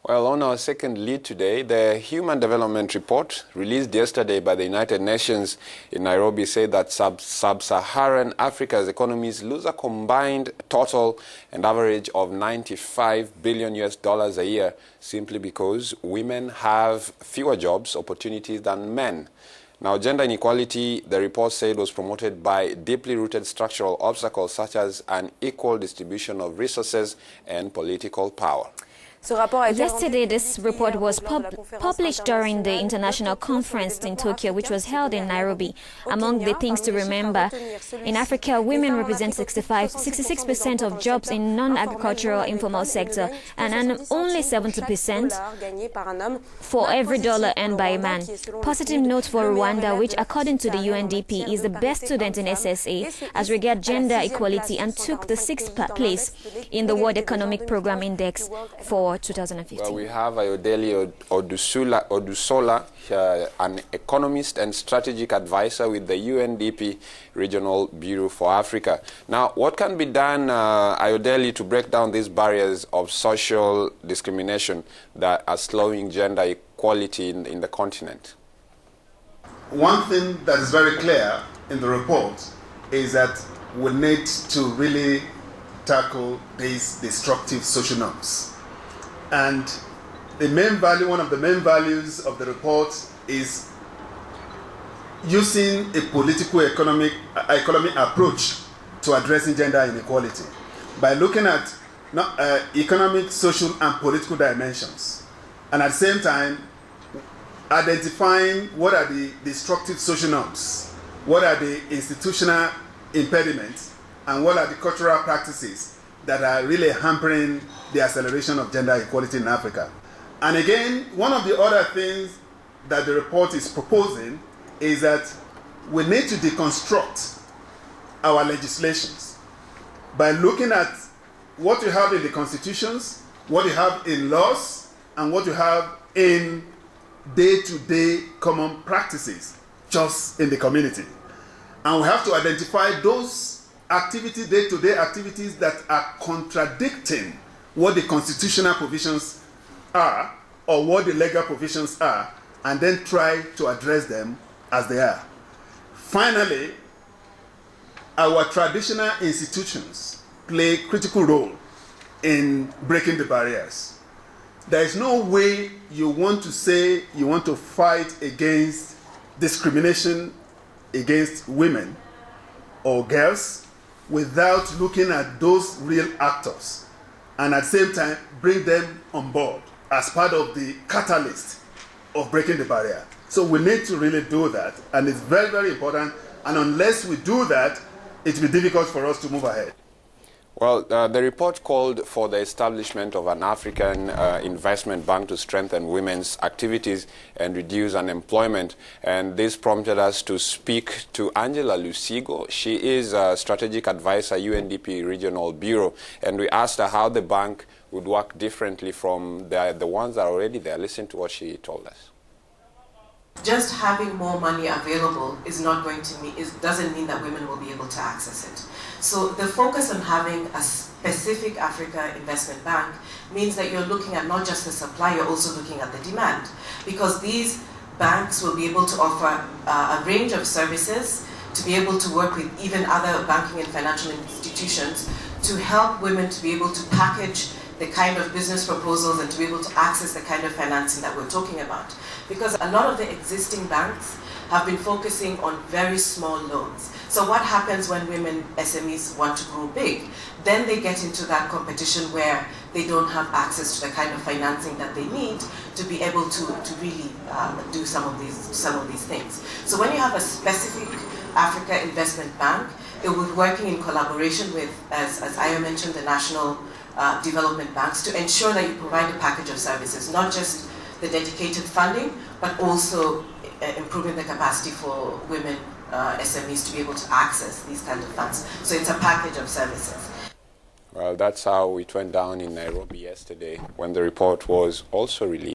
Well, on our second lead today, the Human Development Report released yesterday by the United Nations in Nairobi said that Sub-Saharan Africa's economies lose a combined total and average of $95 billion a year simply because women have fewer jobs opportunities than men. Now, gender inequality, the report said, was promoted by deeply rooted structural obstacles such as an equal distribution of resources and political power. Yesterday, this report was published during the international conference in Tokyo, which was held in Nairobi. Among the things to remember, in Africa, women represent 66% of jobs in non-agricultural informal sector and only 70% for every dollar earned by a man. Positive note for Rwanda, which according to the UNDP is the best student in SSA as regards gender equality and took the 6th place in the World Economic Program Index for 2015. Well, we have Ayodele Odusola, an economist and strategic advisor with the UNDP Regional Bureau for Africa. Now, what can be done, Ayodele, to break down these barriers of social discrimination that are slowing gender equality in the continent? One thing that is very clear in the report is that we need to really tackle these destructive social norms. And the main value, one of the main values of the report is using a political economic approach to addressing gender inequality by looking at economic, social, and political dimensions, and at the same time identifying what are the destructive social norms, what are the institutional impediments, and what are the cultural practices that are really hampering the acceleration of gender equality in Africa. And again, one of the other things that the report is proposing is that we need to deconstruct our legislations by looking at what you have in the constitutions, what you have in laws, and what you have in day-to-day common practices just in the community. And we have to identify those activities, day-to-day activities that are contradicting what the constitutional provisions are or what the legal provisions are, and then try to address them as they are. Finally, our traditional institutions play a critical role in breaking the barriers. There is no way you want to say you want to fight against discrimination against women or girls without looking at those real actors and at the same time bring them on board as part of the catalyst of breaking the barrier. So we need to really do that, and it's very, very important, and unless we do that, it will be difficult for us to move ahead. Well, the report called for the establishment of an African investment bank to strengthen women's activities and reduce unemployment. And this prompted us to speak to Angela Lusigo. She is a strategic advisor, UNDP Regional Bureau. And we asked her how the bank would work differently from the ones that are already there. Listen to what she told us. Just having more money available is not going to doesn't mean that women will be able to access it. So the focus on having a specific Africa investment bank means that you're looking at not just the supply, you're also looking at the demand, because these banks will be able to offer a range of services to be able to work with even other banking and financial institutions to help women to be able to package the kind of business proposals and to be able to access the kind of financing that we're talking about. Because a lot of the existing banks have been focusing on very small loans. So what happens when women SMEs want to grow big? Then they get into that competition where they don't have access to the kind of financing that they need to be able to really do some of these things. So when you have a specific Africa investment bank, it will be working in collaboration with, as Ayo mentioned, the national development banks to ensure that you provide a package of services, not just the dedicated funding, but also improving the capacity for women SMEs to be able to access these kinds of funds. So it's a package of services. Well, that's how it went down in Nairobi yesterday when the report was also released.